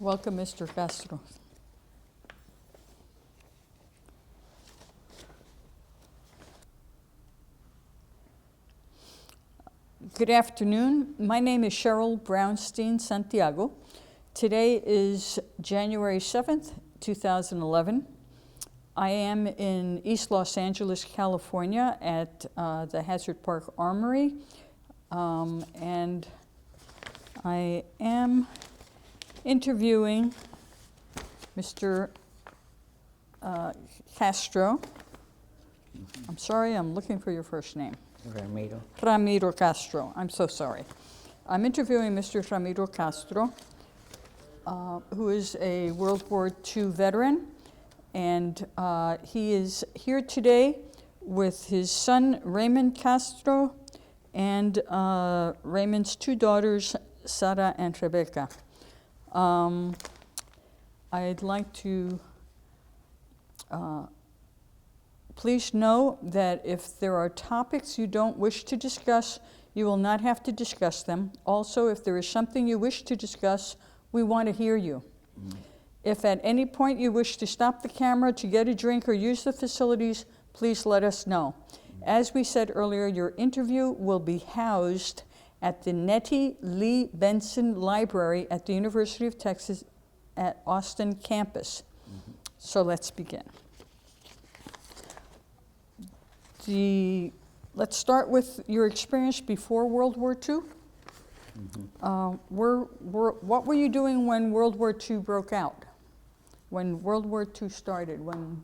Welcome, Mr. Castro. Good afternoon. My name is Cheryl Brownstein-Santiago. Today is January 7th, 2011. I am in East Los Angeles, California at the Hazard Park Armory, and I am interviewing Mr. Castro. I'm sorry, I'm looking for your first name. Ramiro. Ramiro Castro. I'm so sorry. I'm interviewing Mr. Ramiro Castro, who is a World War II veteran, and he is here today with his son Raymond Castro and Raymond's two daughters, Sara and Rebecca. I'd like to please know that if there are topics you don't wish to discuss, you will not have to discuss them. Also, if there is something you wish to discuss, we want to hear you. If at any point you wish to stop the camera to get a drink or use the facilities, please let us know. As we said earlier, your interview will be housed at the Nettie Lee Benson Library at the University of Texas at Austin campus. So let's begin. Let's start with your experience before World War II. What were you doing when World War II broke out? When World War II started, when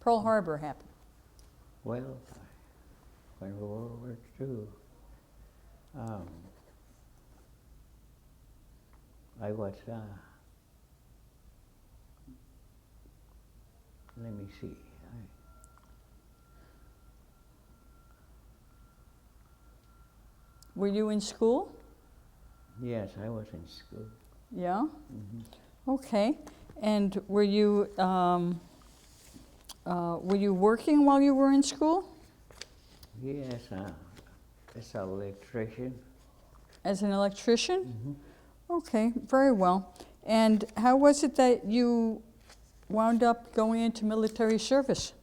Pearl Harbor happened? Well, when World War II, I was, let me see. Were you in school? Yes, I was in school. Yeah? Okay. And were you working while you were in school? Yes, as an electrician. As an electrician? Okay, very well. And how was it that you wound up going into military service?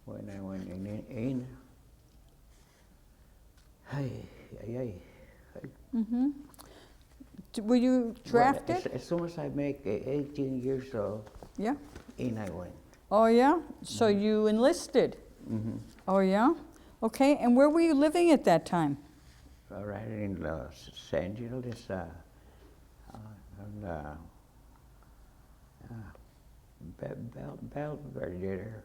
When I went in Were you drafted? Well, as soon as I make 18 years old, Yeah. in I went. Oh, yeah? So you enlisted? Oh, yeah? Okay, and where were you living at that time? Right in Los Angeles, Belvedere.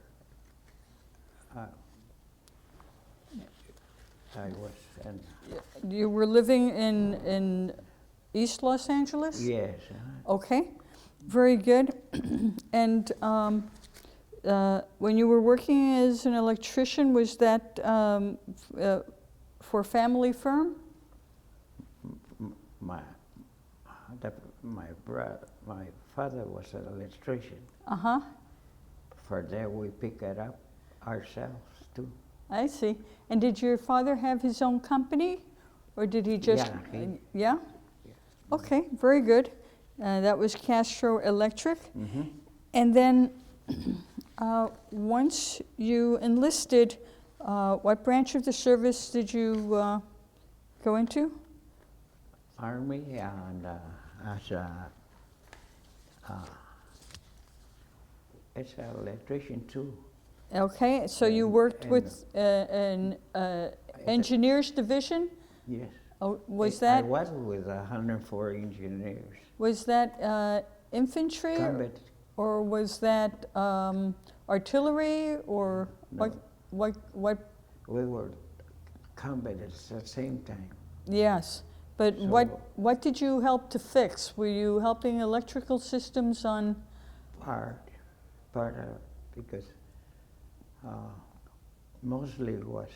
I was in. You were living in East Los Angeles? Yes. Okay, very good. And when you were working as an electrician, was that for a family firm? My father was an electrician. For that we pick it up ourselves too. I see. And did your father have his own company, or did he just? Yeah. Okay, very good. That was Castro Electric. And then once you enlisted, what branch of the service did you go into? Army and as an electrician too. Okay, so you worked with an engineers division? Yes. Oh, was that? I was with 104 engineers. Was that infantry? Combat. Or was that artillery, or No. what? We were combat at the same time. Yes, but So what did you help to fix? Were you helping electrical systems on? Part of, because mostly it was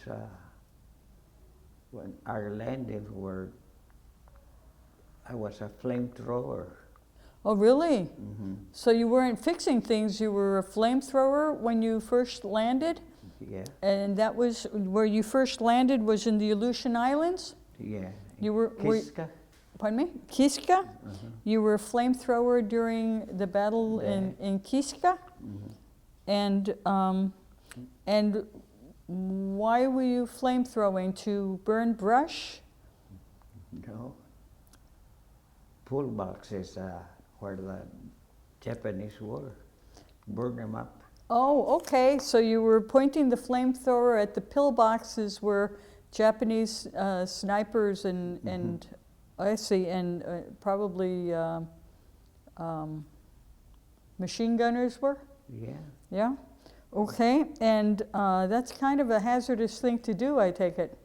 when our landings were, I was a flamethrower. Oh, really? So you weren't fixing things, you were a flamethrower when you first landed? Yeah. And that was, where you first landed was in the Aleutian Islands? Yeah. You were Kiska. Pardon me? Kiska? You were a flamethrower during the battle in Kiska? And why were you flamethrowing? To burn brush? No. Pool boxes where the Japanese were. Burn them up. Oh, okay. So you were pointing the flamethrower at the pillboxes where Japanese snipers and I see, and probably machine gunners were? Yeah. Yeah? Okay. And that's kind of a hazardous thing to do, I take it.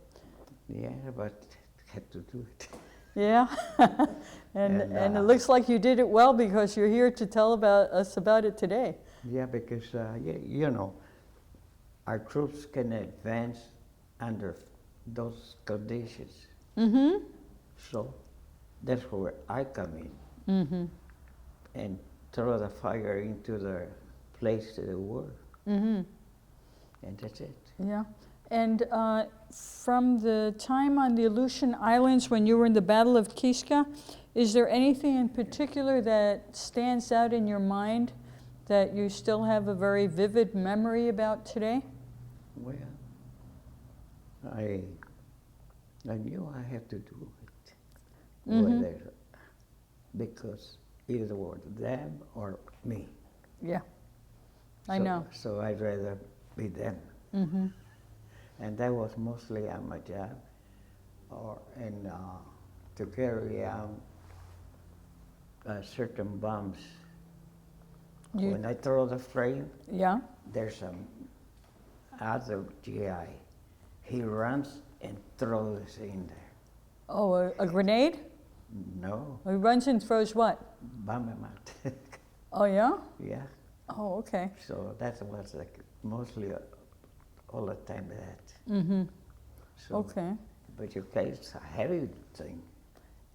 Yeah, but had to do it. Yeah. and it looks like you did it well because you're here to tell us about it today. Yeah, because, you know, our troops can advance under those conditions. So that's where I come in and throw the fire into the place that they were. And that's it. Yeah. And from the time on the Aleutian Islands when you were in the Battle of Kiska, is there anything in particular that stands out in your mind that you still have a very vivid memory about today? Well, I knew I had to do it, whether, because either was them or me. Yeah, I know. So I'd rather be them. And that was mostly on my job, and to carry out certain bombs. When I throw the frame, there's some other GI. He runs and throws in there. Oh, a grenade? No. He runs and throws what? Bomb him out. Oh, yeah? Yeah. Oh, okay. So that was like mostly all the time that. So, okay. But you carry it's a heavy thing.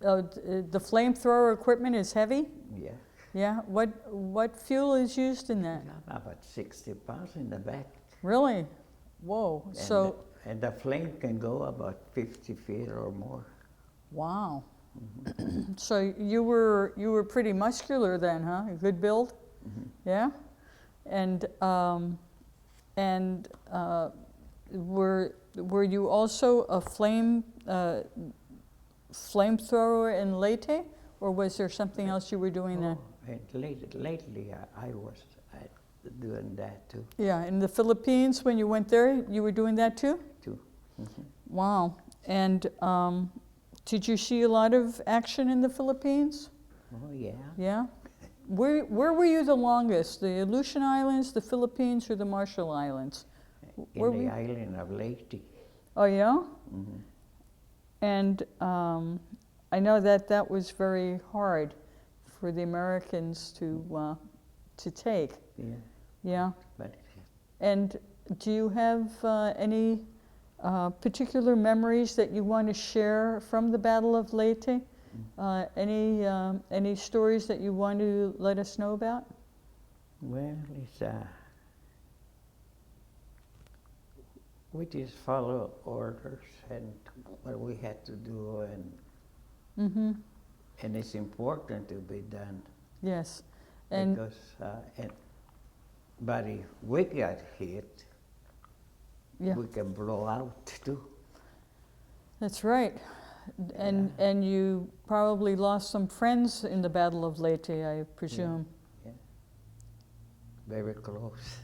Oh, the flamethrower equipment is heavy? Yeah. Yeah. What fuel is used in that? About 60 pounds in the back. Really? Whoa. And and the flame can go about 50 feet or more. Wow. So you were pretty muscular then, huh? A good build? Yeah? And were you also a flamethrower in Leyte, or was there something else you were doing then? And lately I was doing that too. Yeah, in the Philippines when you went there, you were doing that too? Too. Wow. And did you see a lot of action in the Philippines? Oh yeah. Yeah? Where were you the longest? The Aleutian Islands, the Philippines, or the Marshall Islands? In the island of Leyte. Oh yeah? And I know that was very hard for the Americans to take. Yeah. Yeah. But And do you have any particular memories that you want to share from the Battle of Leyte? Any stories that you want to let us know about? well, it's we just follow orders and what we had to do, and it's important to be done. Yes. And Because but if we got hit, we can blow out too. that's right. And you probably lost some friends in the Battle of Leyte, I presume. Yeah. Very close.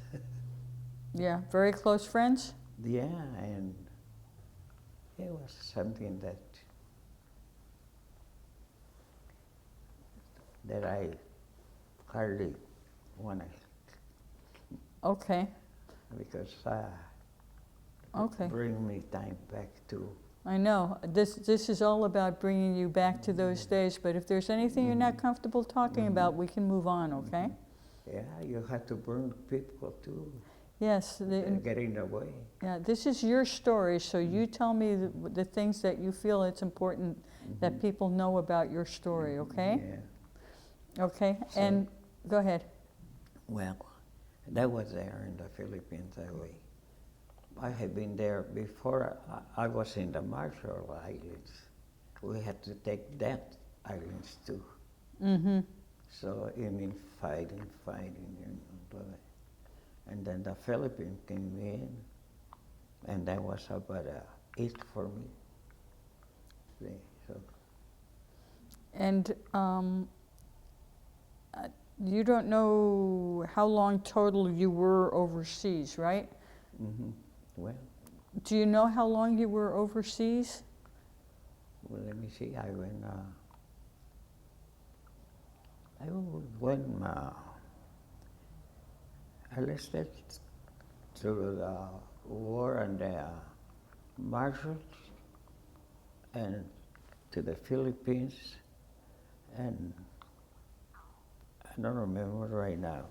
Yeah, very close friends? Yeah, and it was something that I hardly want to. Okay. Because Okay. bring me time back to. I know. This is all about bringing you back to those days, but if there's anything you're not comfortable talking about, we can move on, okay? Yeah, you have to burn people too. Yes. They're getting in the way. Yeah, this is your story, so you tell me the things that you feel it's important that people know about your story, okay? Yeah. Okay, So- and go ahead. Well, that was there in the Philippines that way. I had been there before I was in the Marshall Islands. We had to take that Islands too. Mm-hmm. So I mean fighting, but, and then the Philippines came in, and that was about it for me. See, so And you don't know how long total you were overseas, right? well, Do you know how long you were overseas? let me see. I went enlisted through the war and the marshals and to the Philippines, and I don't remember right now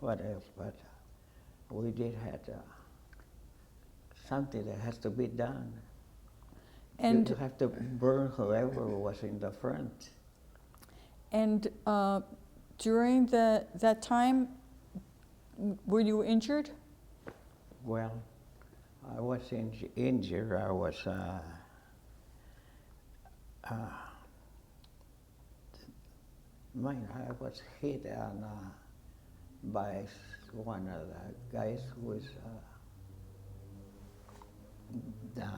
what else, but we did have something that has to be done. And you have to burn whoever was in the front. And during that time, were you injured? Well, I was injured. I was I was hit on, by one of the guys who was the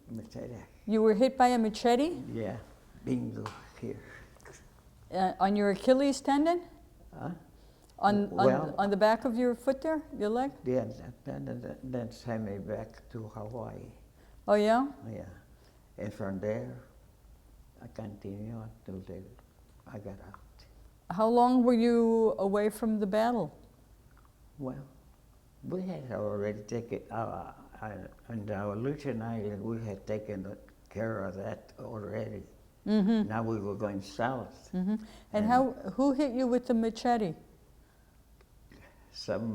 machete. You were hit by a machete? Yeah, bingo here. On your Achilles tendon? Huh? On the back of your foot there, your leg? Yeah, then sent me back to Hawaii. Oh yeah? Yeah, and from there, I continued until I got out. How long were you away from the battle? Well, we had already taken, on the Aleutian Islands, we had taken care of that already. Mm-hmm. Now we were going south. Mm-hmm. And who hit you with the machete? Some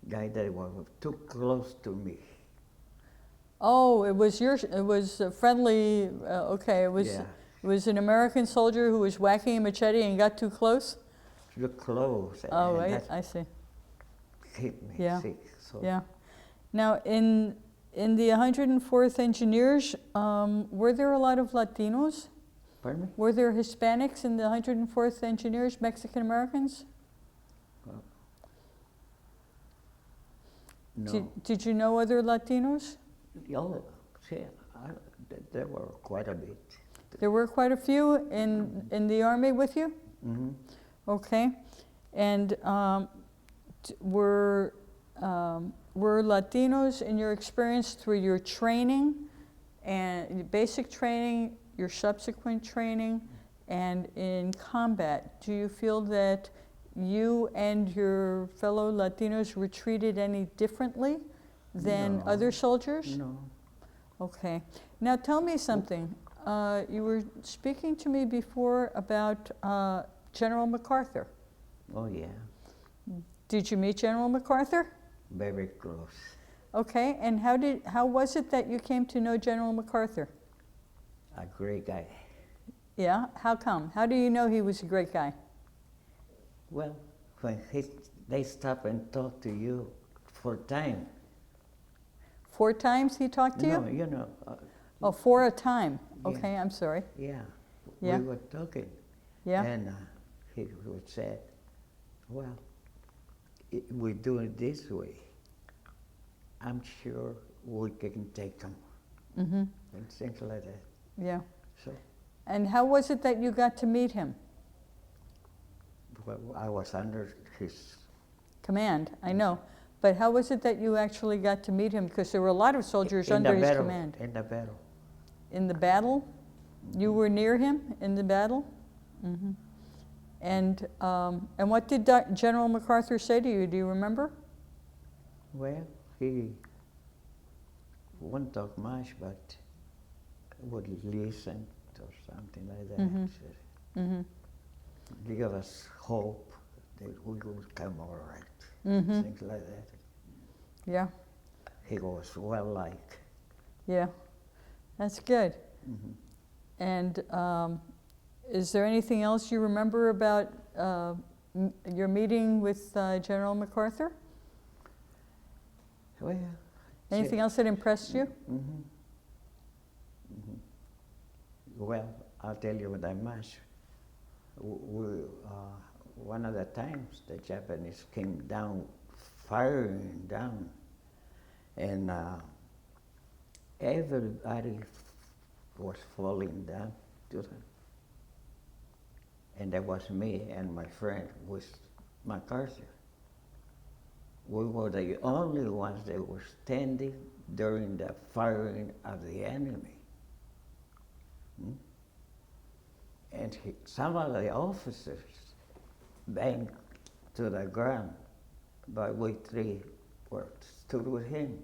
guy that was too close to me. Oh, it was a friendly, okay, it was, Yeah. It was an American soldier who was whacking a machete and got too close? Too close. Oh, and I see. Hit me. Yeah. See, so Yeah. Now, in the 104th Engineers, were there a lot of Latinos? Pardon me? Were there Hispanics in the 104th Engineers, Mexican Americans? No. Did you know other Latinos? Oh, see, there were quite a bit. There were quite a few in the Army with you? Mm-hmm. Okay. And were Latinos, in your experience, through your training and your basic training, your subsequent training, and in combat, do you feel that you and your fellow Latinos were treated any differently than No. other soldiers? No. Okay. Now tell me something. You were speaking to me before about General MacArthur. Oh, yeah. Did you meet General MacArthur? Very close. Okay, and how was it that you came to know General MacArthur? A great guy. Yeah, how come? How do you know he was a great guy? Well, when they stop and talk to you for time. 4 times he talked to you? No, you know. Oh, 4 a time. Yeah. Okay, I'm sorry. Yeah. Yeah. We were talking. Yeah. And he would say, well, we do it this way. I'm sure we can take them. Mm-hmm. And things like that. Yeah. So, And how was it that you got to meet him? well, I was under his. Command, I know. But how was it that you actually got to meet him? Because there were a lot of soldiers under his command. In the battle. In the battle? You were near him in the battle? Mm-hmm. And what did General MacArthur say to you? Do you remember? Well, he wouldn't talk much, but would listen or something like that. Mm-hmm. So, Mm-hmm. give us hope that we will come all right. Mm-hmm. Things like that. Yeah, He was well liked. yeah. That's good. Mm-hmm. And is there anything else you remember about your meeting with General MacArthur? Well, Anything else that impressed you? Mm-hmm. Mm-hmm. Well, I'll tell you that much. One of the times the Japanese came down, firing down, and everybody was falling down to them. And that was me and my friend with MacArthur. We were the only ones that were standing during the firing of the enemy. Hmm? And some of the officers banged to the ground, but we three stood with him.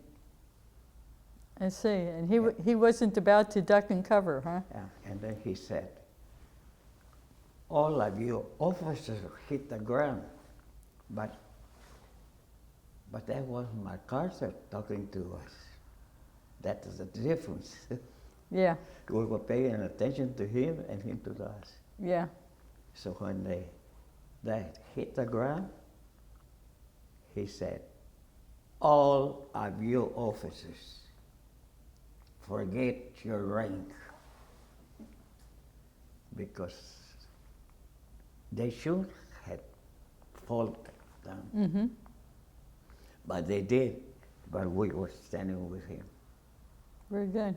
I see. And he wasn't about to duck and cover, huh? Yeah. And then he said, all of you officers hit the ground, but that was MacArthur talking to us. That is the difference. Yeah. We were paying attention to him and him to us. Yeah. So when they hit the ground, he said, all of you officers, forget your rank. Because they should have fallen down. Mm-hmm. But they did, but we were standing with him. Very good.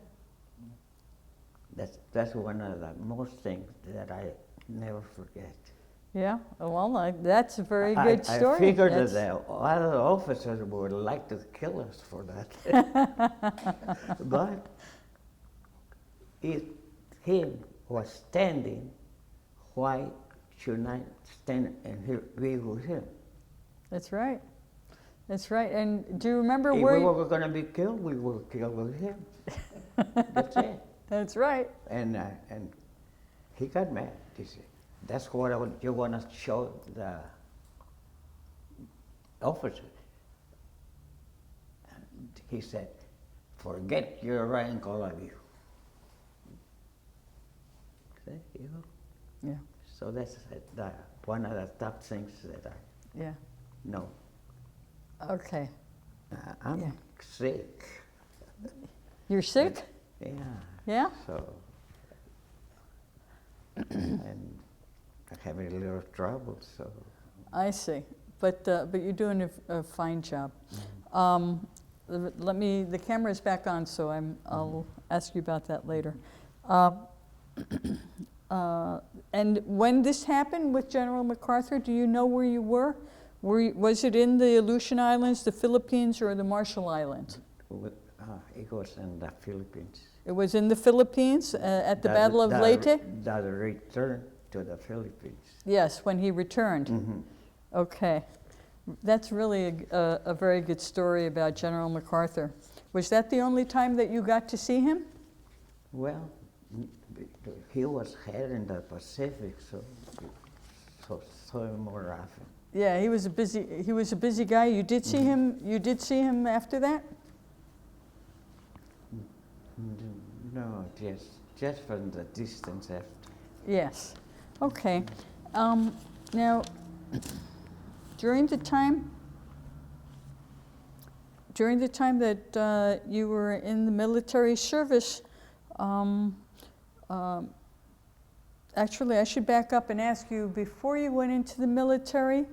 That's one of the most things that I never forget. Yeah, well, that's a very good story. I figured that the other officers would like to kill us for that. But if him was standing, why should I stand and be with him? That's right. That's right. And do you remember if where we were going to be killed, we were killed with him. That's it. That's right. And he got mad. He said, that's what you want to show the officers. And he said, forget your rank, all of you. See, you know? Yeah. So that's one of the top things that I know. Okay. I'm sick. You're sick? Yeah. Yeah? So, and I'm having a little trouble, so. I see. But you're doing a fine job. Mm-hmm. The camera's back on, so I'll ask you about that later. And when this happened with General MacArthur, do you know where you were? Was it in the Aleutian Islands, the Philippines, or the Marshall Islands? It was in the Philippines. It was in the Philippines at the Battle of Leyte? The return to the Philippines. Yes, when he returned. Mm-hmm. Okay. That's really a very good story about General MacArthur. Was that the only time that you got to see him? Well, he was heading the Pacific, so saw him more often. Yeah, he was a busy guy. You did see him. You did see him after that? No, just from the distance after. Yes. Okay. Now, during the time that you were in the military service, actually, I should back up and ask you, before you went into the military,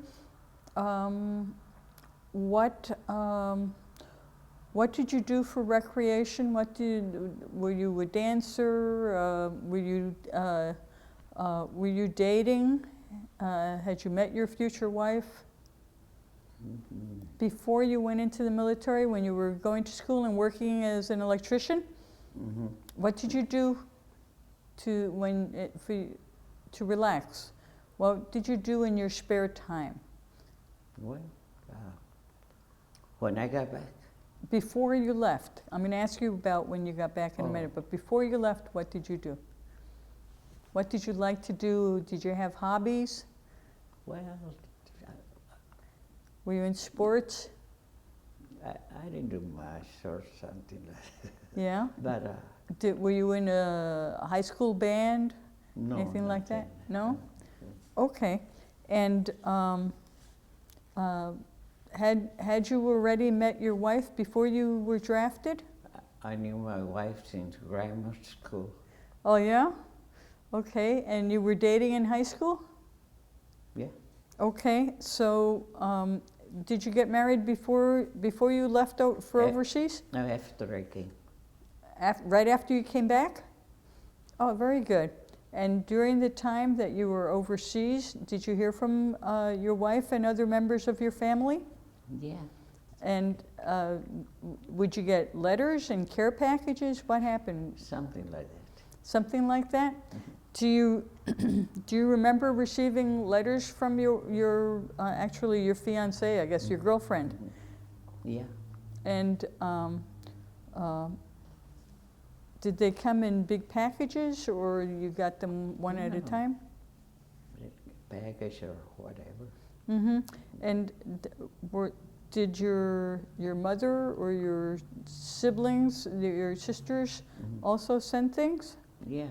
what did you do for recreation? Were you a dancer? Were you dating? Had you met your future wife? Mm-hmm. Before you went into the military, when you were going to school and working as an electrician? Mm-hmm. What did you do to relax? What did you do in your spare time? Well, when I got back. Before you left, I'm going to ask you about when you got back in a minute, but before you left, what did you do? What did you like to do? Did you have hobbies? Well, Were you in sports? I didn't do much or something like that. Yeah? But Were you in a high school band? no. Anything like that? No? No. Okay. And Had you already met your wife before you were drafted? I knew my wife since grammar school. Oh, yeah? Okay, and you were dating in high school? Yeah. Okay, so did you get married before you left for overseas? No, after I came. Right after you came back? Oh, very good. And during the time that you were overseas, did you hear from your wife and other members of your family? Yeah. And would you get letters and care packages? What happened? Something like that. Something like that? Mm-hmm. Do you remember receiving letters from your actually your fiancée, I guess, your girlfriend? Yeah. And did they come in big packages, or you got them one at a No. time? Package or whatever. Mm-hmm. And did your mother or your siblings, your sisters, also send things? Yeah.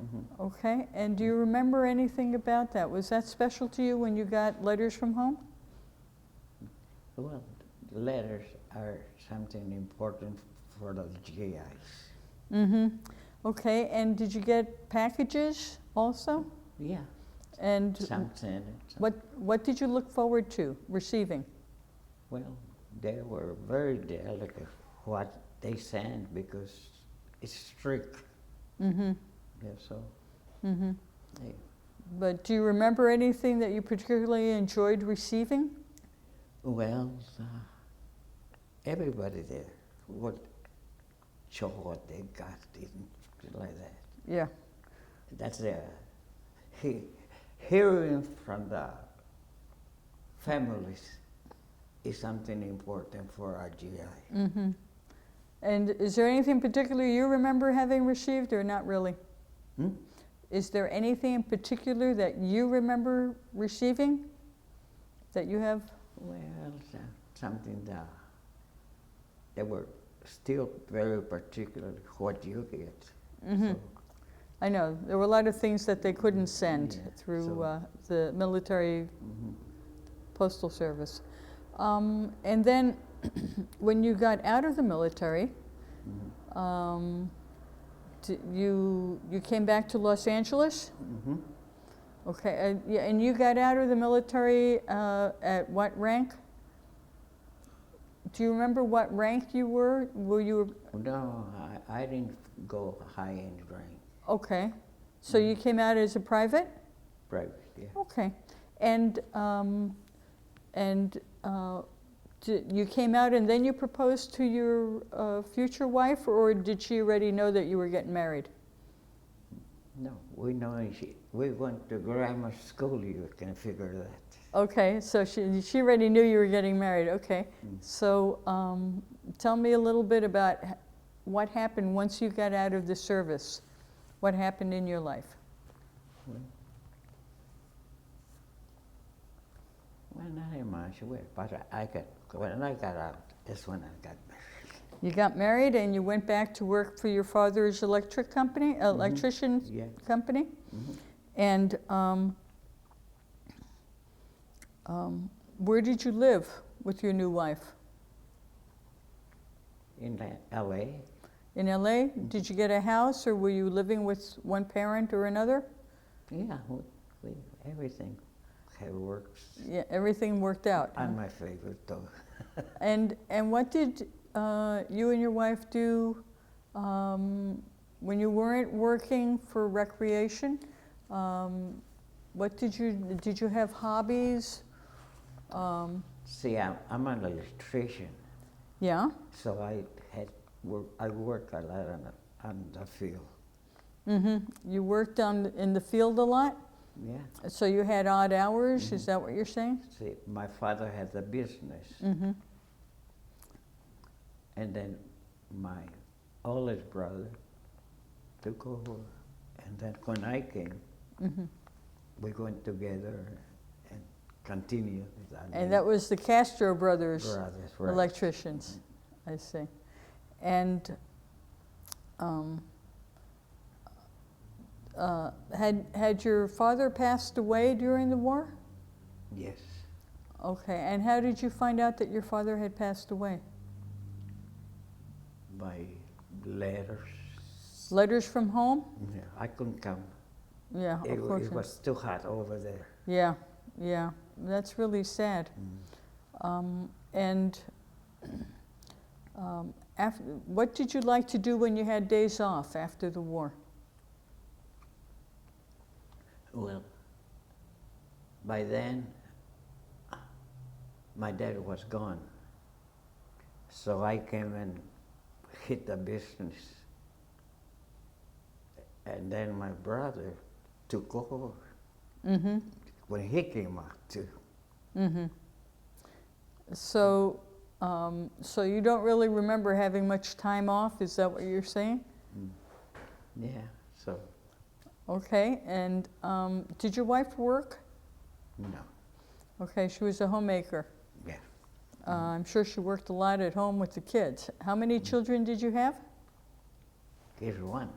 Mm-hmm. Okay. And do you remember anything about that? Was that special to you when you got letters from home? Well, letters are something important for the GIs. Mm-hmm. Okay. And did you get packages also? Yeah. And Some sent it. Some. what did you look forward to receiving? Well, they were very delicate what they sent because it's strict. Mm-hmm. Yeah, so. Mm-hmm. Hey. But do you remember anything that you particularly enjoyed receiving? Well, everybody there would show what they got, like that. Yeah. That's hearing from the families is something important for our GI. Mm-hmm. And is there anything particular you remember having received, or not really? Hmm? Is there anything in particular that you remember receiving that you have? Well, something that they were still very particular what you get. Mm-hmm. So, I know there were a lot of things that they couldn't send Yeah, through so- the military mhm. postal service. And then when you got out of the military, Mhm. you came back to Los Angeles? Mhm. Okay, and you got out of the military at what rank? Do you remember what rank you were? Were you? No, I didn't go high in rank. Okay, so you came out as a private? Private, yeah. Okay, and you came out and then you proposed to your future wife, or did she already know that you were getting married? No, we know we went to grammar school, you can figure that. Okay, so she already knew you were getting married. Okay, so tell me a little bit about what happened once you got out of the service. What happened in your life? Well, not very much, but when I got out, that's when I got married. You got married and you went back to work for your father's electrician Yeah. company? Mhm. And where did you live with your new wife? In LA. In LA? Did you get a house, or were you living with one parent or another? Yeah, everything works. Yeah, everything worked out. I'm my favorite though. And what did you and your wife do when you weren't working for recreation? What did you have hobbies? See, I'm an electrician, Yeah. so I work a lot on the field. Mm-hmm. You worked in the field a lot? Yeah. So you had odd hours, is that what you're saying? See, my father had a business, Mm-hmm. and then my oldest brother took over, and then when I came, Mm-hmm. we went together and continued. And that was the Castro brothers, Brothers, right. electricians, I see. And had your father passed away during the war? Yes. Okay, and how did you find out that your father had passed away? By letters. Letters from home? Yeah, I couldn't come. Yeah, of course. It was too hot over there. Yeah, yeah, that's really sad. And what did you like to do when you had days off after the war? Well, by then, my dad was gone. So I came and hit the business. And then my brother took over when he came out too. So, so you don't really remember having much time off, is that what you're saying? Yeah, so. Okay, and did your wife work? No. Okay, she was a homemaker. Yeah. I'm sure she worked a lot at home with the kids. How many children did you have? Here's one.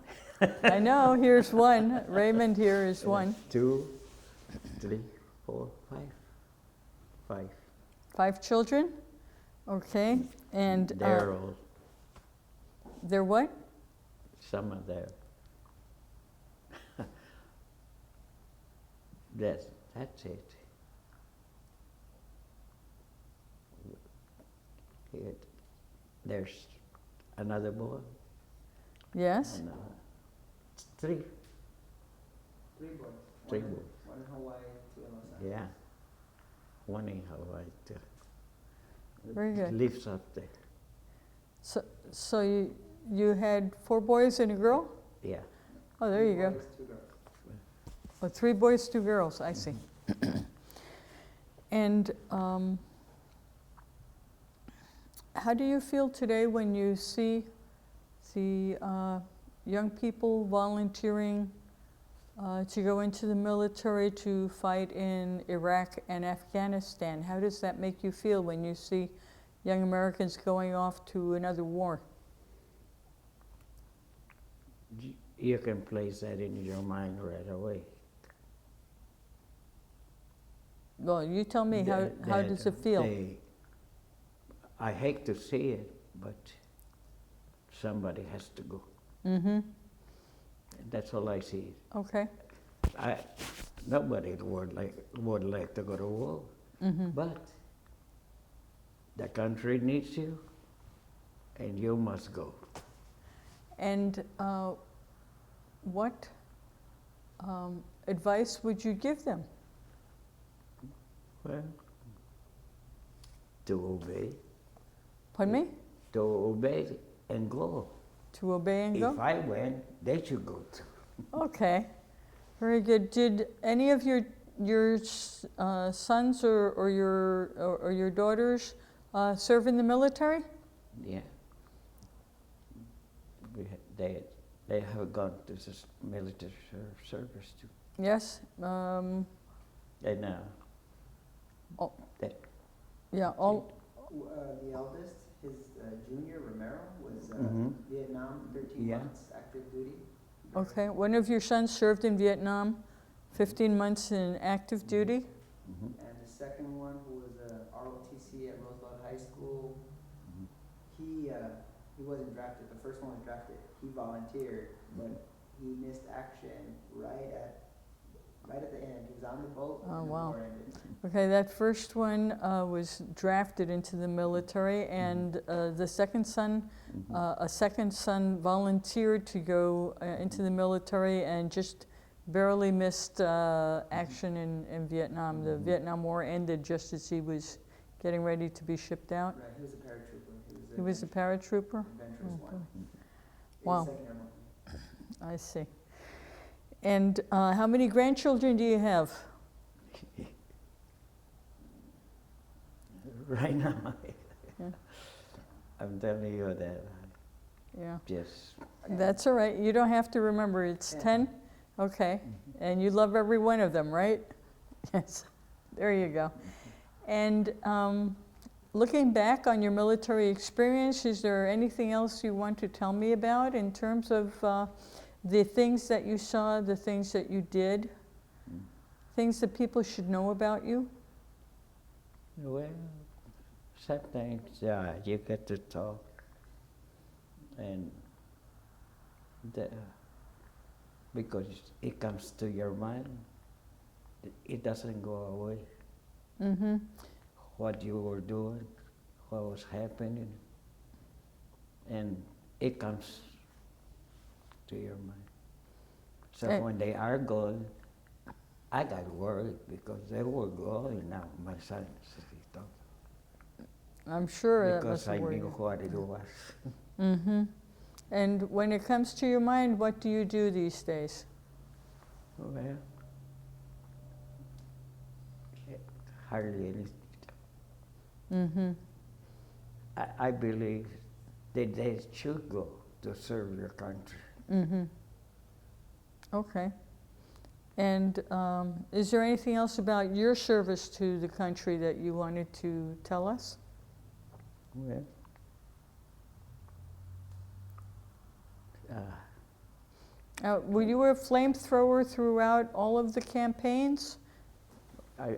I know, here's one. Raymond here is one. 2, 3, 4, 5. 5. 5 children? Okay, and They're all, they're what? some are there. That's it. There's another boy. Yes? And, 3. 3 boys. 3 boys. One in Hawaii, 2 in Los Angeles. Yeah. One in Hawaii too. Very good. Lives up there. So you had 4 boys and a girl? Yeah. Oh, there you go. 3 boys, 2 girls. Oh, 3 boys, 2 girls, I see. And how do you feel today when you see the young people volunteering to go into the military to fight in Iraq and Afghanistan? How does that make you feel when you see young Americans going off to another war? You can place that in your mind right away. Well, you tell me, how does it feel? I hate to see it, but somebody has to go. That's all I see. Okay. Nobody would like to go to war, but the country needs you, and you must go. And what advice would you give them? Well, to obey. Pardon me? To obey and go. To obey and go? If I went, they should go too. Okay, very good. Did any of your sons or your daughters serve in the military? Yeah. They have gone to this military service too. Yes. And Oh. they, Yeah. All. The eldest, his junior, Ramiro, was Vietnam, 13 Yeah. months active duty. Okay. One of your sons served in Vietnam, 15 months in active duty. And the second one, who was ROTC at Roosevelt High School, he wasn't drafted. The first one was drafted. He volunteered, but he missed action right at the end. He was on the boat. Oh, and the wow. war ended. Okay, that first one was drafted into the military, and the second son, a second son volunteered to go into the military and just barely missed action in Vietnam. The Vietnam War ended just as he was getting ready to be shipped out. Right, he was a paratrooper. He was a paratrooper? Adventurous Okay. one. Wow. Second airborne. I see. And how many grandchildren do you have? right now, Yeah. I'm telling you that. Yeah. Yes. That's all right. You don't have to remember. It's 10? Okay. And you love every one of them, right? Yes. There you go. And looking back on your military experience, is there anything else you want to tell me about in terms of the things that you saw, the things that you did, things that people should know about you? Well, sometimes you get to talk, and the, because it comes to your mind, it doesn't go away. Mm-hmm. What you were doing, what was happening, and it comes to your mind. So when they are gone, I got worried because they were going now, my son. I'm sure that Because must I have worried knew you. what it was. Mm-hmm. And when it comes to your mind, what do you do these days? Well, hardly anything. Mm-hmm. I believe that they should go to serve your country. Mm-hmm. Okay. And is there anything else about your service to the country that you wanted to tell us? Well, Were you a flamethrower throughout all of the campaigns? I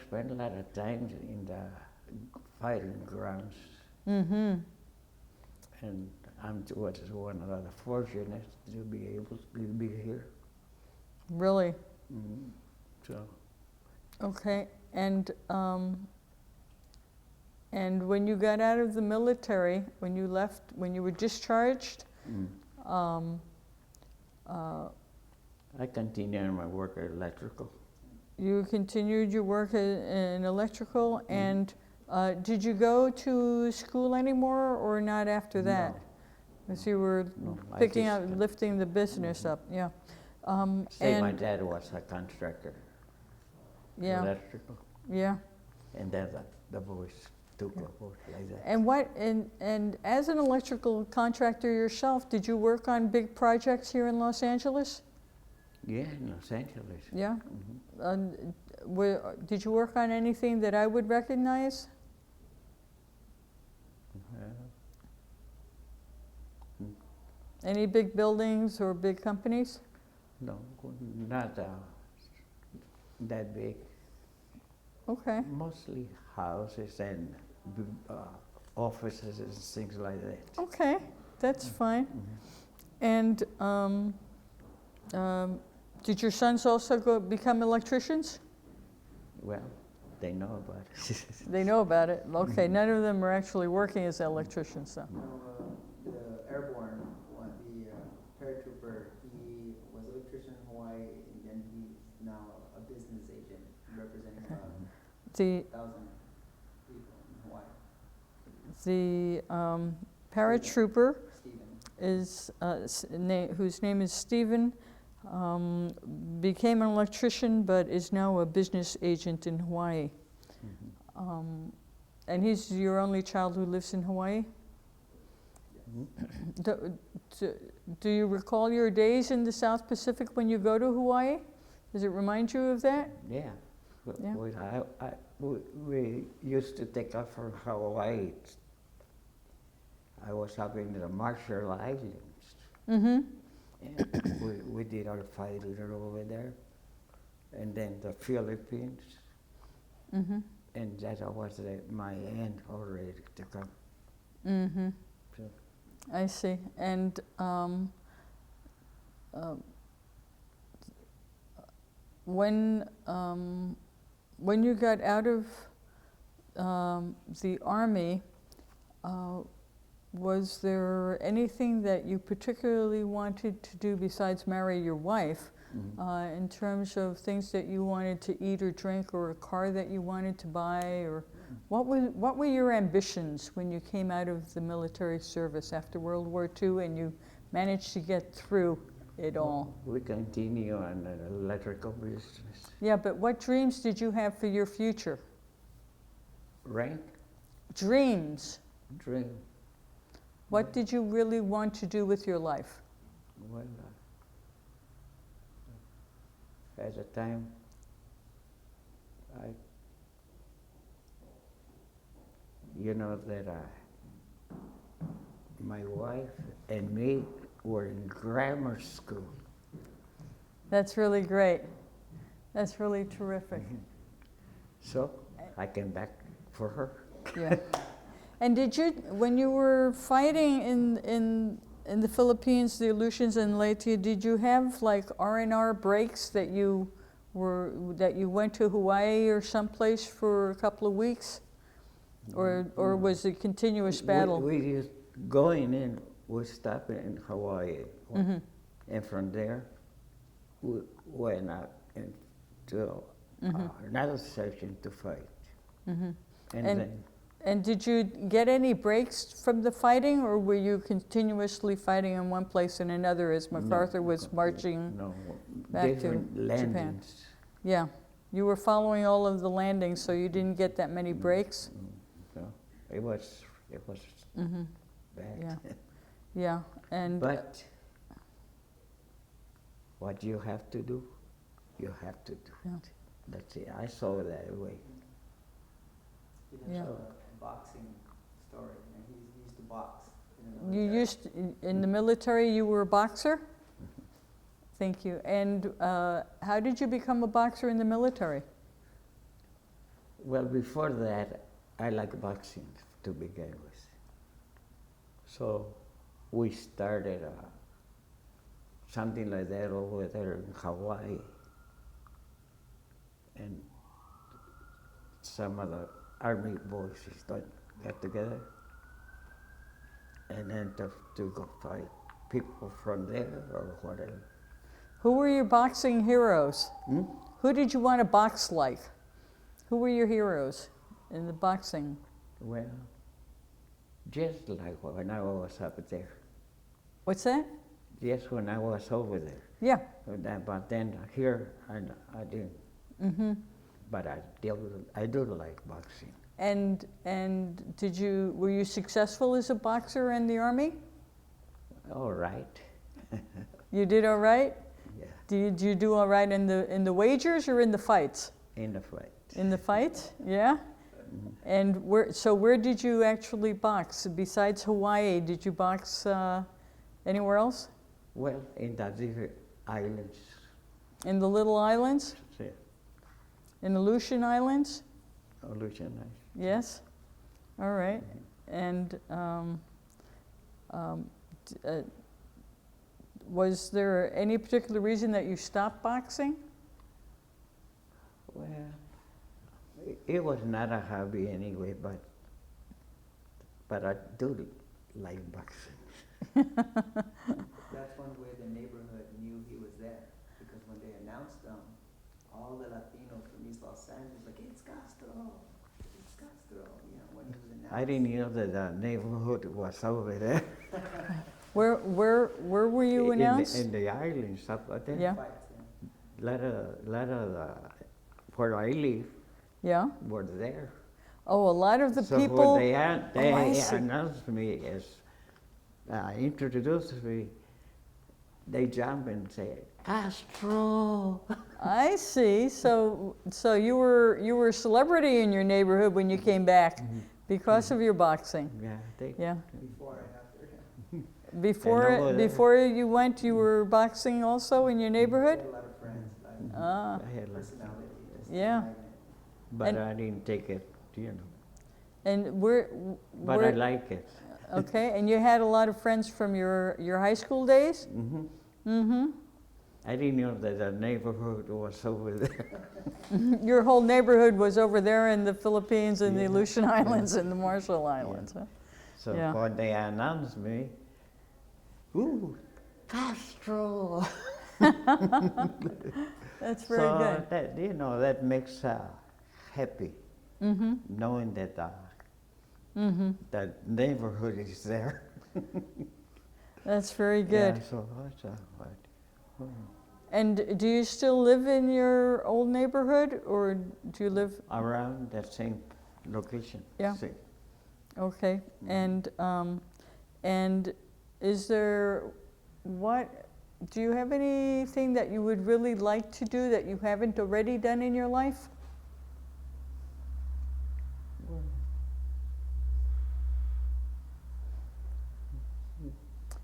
spent a lot of time in the fighting grounds, Mm-hmm. and was one of the fortunate to be able to be here. Really? Mm-hmm. So, Okay. And when you got out of the military, when you left, when you were discharged, I continued my work at electrical. you continued your work in electrical, and did you go to school anymore or not after that? No. Because you were No, I picking just- up, lifting the business up, yeah. Say my And dad was a contractor, yeah, electrical, yeah. and then the boys took over like that. And what and as an electrical contractor yourself, did you work on big projects here in Los Angeles? Yeah, in Los Angeles. Yeah. Mm-hmm. Did you work on anything that I would recognize? Any big buildings or big companies? No, not that big. Okay. Mostly houses and offices and things like that. Okay, that's fine. Mm-hmm. And did your sons also become electricians? Well, they know about it. They know about it. Okay, none of them are actually working as electricians, though. No, the airborne one, the paratrooper, he was an electrician in Hawaii, and he's now a business agent representing The 1,000 people in Hawaii. the paratrooper Stephen. is whose name is Stephen. Became an electrician, but is now a business agent in Hawaii. Mm-hmm. And he's your only child who lives in Hawaii? Mm-hmm. Do you recall your days in the South Pacific when you go to Hawaii? Does it remind you of that? Yeah. Yeah. We used to take off from Hawaii. I was up in the Marshall Islands. Mm-hmm. And we did our fighting over there. And then the Philippines. Mm-hmm. And that was my end already to come. Mm-hmm. So, I see. And when you got out of the Army, was there anything that you particularly wanted to do besides marry your wife, in terms of things that you wanted to eat or drink, or a car that you wanted to buy, or what were your ambitions when you came out of the military service after World War II and you managed to get through it all? we continue on an electrical business. Yeah, but what dreams did you have for your future? Rank, Dreams. dream. What did you really want to do with your life? Well, at the time, my wife and me were in grammar school. That's really great. That's really terrific. So I came back for her. Yeah. And did you, when you were fighting in the Philippines, the Aleutians and Leyte, did you have like R&R breaks that you went to Hawaii or someplace for a couple of weeks? Or was it continuous battle? We used going in, we stopped in Hawaii. Mm-hmm. And from there, we went out into another section to fight. Mm-hmm. And And did you get any breaks from the fighting, or were you continuously fighting in one place and another as MacArthur was marching back to different Japan? landings. Yeah, you were following all of the landings, so you didn't get that many breaks? No, it was Mm-hmm. bad. Yeah, yeah, and But what you have to do, you have to do. Yeah. That's it. I saw it that way. He Yeah. has a boxing story, and he used to box. in the military, you were a boxer? Thank you. And how did you become a boxer in the military? Well, before that, I like boxing to begin with. So we started something like that over there in Hawaii. And some of the Army boys got together and then to go fight people from there or whatever. Who were your boxing heroes? Hmm? Who did you want to box like? Who were your heroes in the boxing? Well, just like when I was up there. What's that? Just when I was over there. Yeah. But then here, I didn't. Mm-hmm. But I do like boxing. And were you successful as a boxer in the Army? All right. You did all right? Yeah, Did you do all right in the wagers or in the fights? in the fight. In the fights, yeah? And where did you actually box? Besides Hawaii, did you box anywhere else? Well, in the different islands. In the little islands? See, In the Aleutian Islands? Aleutian Islands. Yes? All right. And was there any particular reason that you stopped boxing? Well, it was not a hobby anyway, but I do like boxing. That's one way the neighborhood knew he was there, because when they announced him, all the Latinos from East Los Angeles like, it's Castro, you know, when he was announced. I didn't know that the neighborhood was over there. Where were you announced? In the islands up there. Yeah. Fights, yeah. Lot of the, where I live Yeah? were there. Oh, a lot of the So people. when they I see. announced me as introduced me, they jump and say, Castro. I see. So you were a celebrity in your neighborhood when you came back because of your boxing. Yeah, they. Yeah. Before and after. Before you went, you were boxing also in your He neighborhood? had a lot of friends, like Ah, I had like, personality. just Yeah. magnet. but And- I didn't take it, you know. and But I like it. okay, and you had a lot of friends from your high school days? Hmm. Mm-hmm. I didn't know that the neighborhood was over there. Your whole neighborhood was over there in the Philippines and the Yeah. Aleutian Islands and the Marshall Islands. Huh? So Yeah. when they announced me, ooh, Castro. That's very So good. that, you know, that makes happy, Mm-hmm. knowing that Mm-hmm. that neighborhood is there. That's very good. Yeah, so that's what. And do you still live in your old neighborhood, or do you live? Around that same location. Yeah. Same. Okay. And is there do you have anything that you would really like to do that you haven't already done in your life?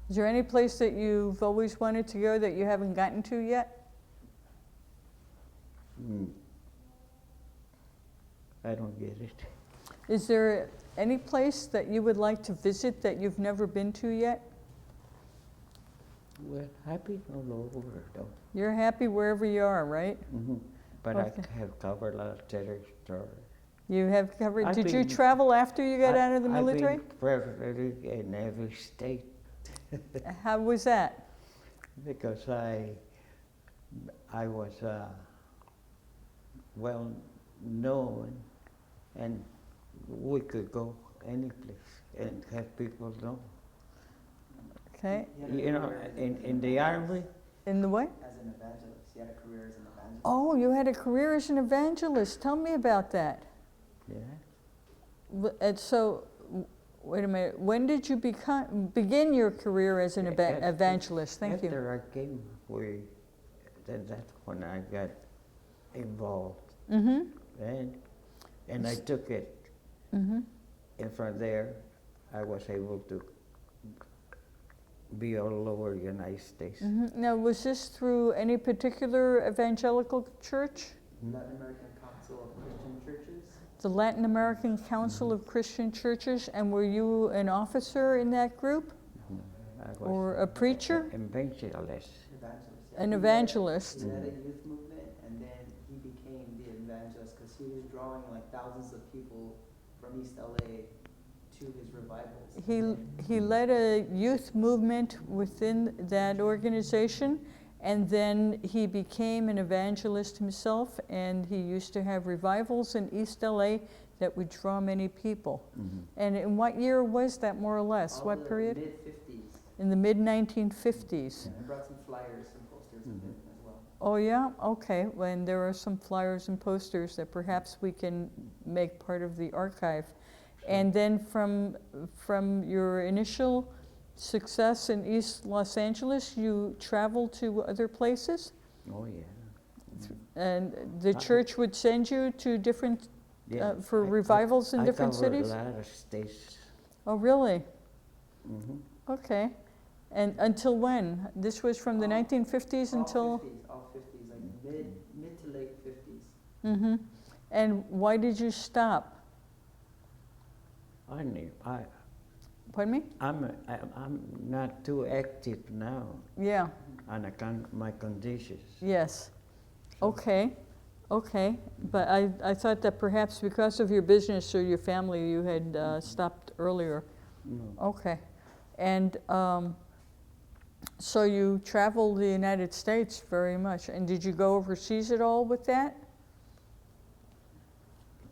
Is there any place that you've always wanted to go that you haven't gotten to yet? Mm. I don't get it. Is there any place that you would like to visit that you've never been to yet? Well, I've been all over though. You're happy wherever you are, right? But Okay. I have covered a lot of territory. You have covered, I've did you been- travel after you got out of the military? I've been president in every state How was that? because I was well known, and we could go any place and have people know. Okay, He had a You know, career as an in the army, in the way? As an evangelist, he had a career as an evangelist. Oh, you had a career as an evangelist. Tell me about that. yeah. And so, wait a minute, when did you begin your career as an After- evangelist? Thank you. After I came, that's when I got involved, Mm-hmm, and I took it. mm-hmm. And from there, I was able to be all over the United States. Mm-hmm. Now, was this through any particular evangelical church? Latin American Council of Christian Churches. The Latin American Council of Christian Churches, and were you an officer in that group I was or a preacher? evangelist. Evangelist. yeah. An He evangelist. led a youth movement, and then he became the evangelist because he was drawing like thousands of people from East LA to his revivals. He led a youth movement within that organization, and then he became an evangelist himself, and he used to have revivals in East LA that would draw many people. And in what year was that, more or less? What period? Mid-50s. In the mid-1950s. I brought some flyers and posters with him as well. Oh, yeah? Okay. When there are some flyers and posters that perhaps we can make part of the archive. And then from your initial success in East Los Angeles, you traveled to other places? Oh yeah. And the church would send you to different, Yeah. for revivals in I different covered cities? a lot of states. Oh, really? Mhm. Okay. And until when? This was from the 1950s until? All 50s, like mid to late 50s. Mm-hmm. And why did you stop? Pardon me? I'm not too active now Yeah, on account of my conditions. yes. Okay, okay. But I thought that perhaps because of your business or your family, you had stopped earlier. No. Okay. And so you traveled the United States very much. And did you go overseas at all with that?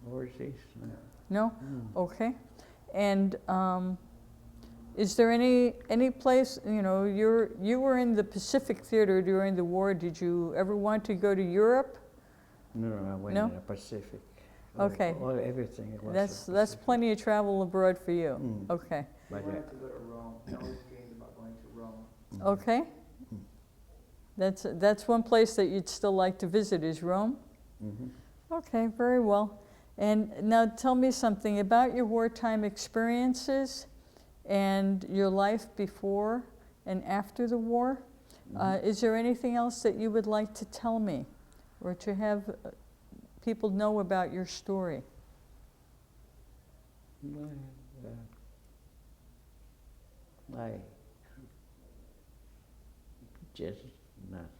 Overseas? No. No? Mm. Okay. And is there any place, you know, you were in the Pacific Theater during the war. Did you ever want to go to Europe? No, I went No? in the Pacific. Okay. Everything was That's the Pacific. plenty of travel abroad for you. Mm. Okay. He But, wanted to go to Rome. He always dreamed about going to Rome. Okay. That's one place that you'd still like to visit, is Rome? Mhm. Okay, very well. And now tell me something about your wartime experiences and your life before and after the war. Is there anything else that you would like to tell me or to have people know about your story? Well, I just not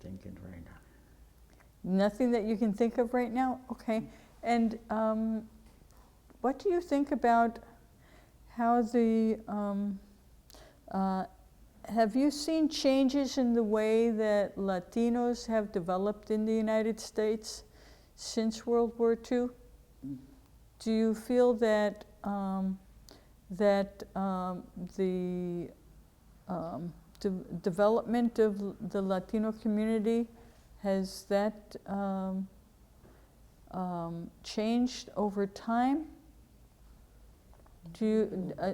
thinking right now. Nothing that you can think of right now? Okay. And what do you think about how have you seen changes in the way that Latinos have developed in the United States since World War II? Do you feel that the development of the Latino community has that changed over time?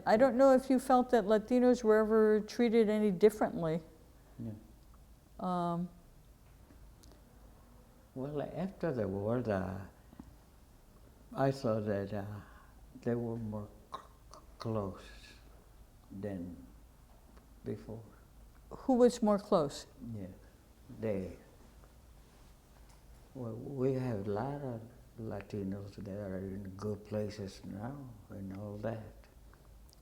I don't know if you felt that Latinos were ever treated any differently. Yeah. Well, after the war, I saw that they were more close than before. Who was more close? Yeah, we have a Latinos that are in good places now and all that.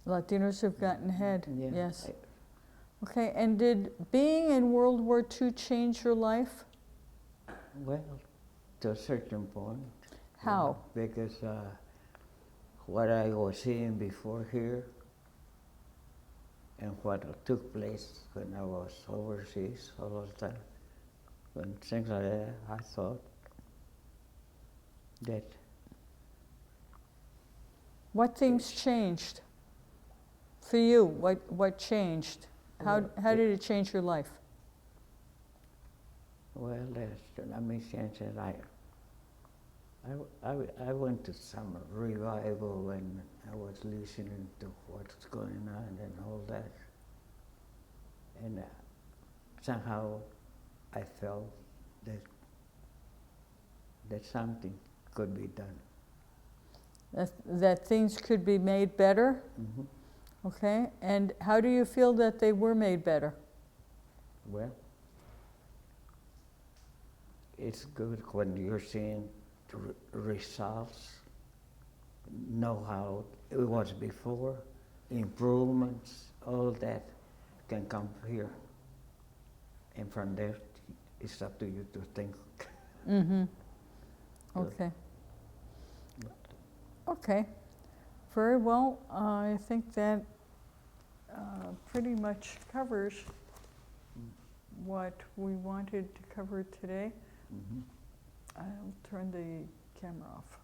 Latinos have gotten ahead, Yeah, yes. Okay, and did being in World War II change your life? Well, to a certain point. How? Yeah, because what I was seeing before here and what took place when I was overseas all the time, when things like that, I thought that, What things changed for you? What changed? How did it change your life? well, let me change it. I went to some revival and I was listening to what's going on and all that. And somehow I felt that something could be done. That things could be made better? Mm-hmm. Okay, and how do you feel that they were made better? Well, it's good when you're seeing results, know how it was before, improvements, all that can come here. And from there, it's up to you to think. Mm-hmm. Okay. Okay. Very well. I think that pretty much covers what we wanted to cover today. Mm-hmm. I'll turn the camera off.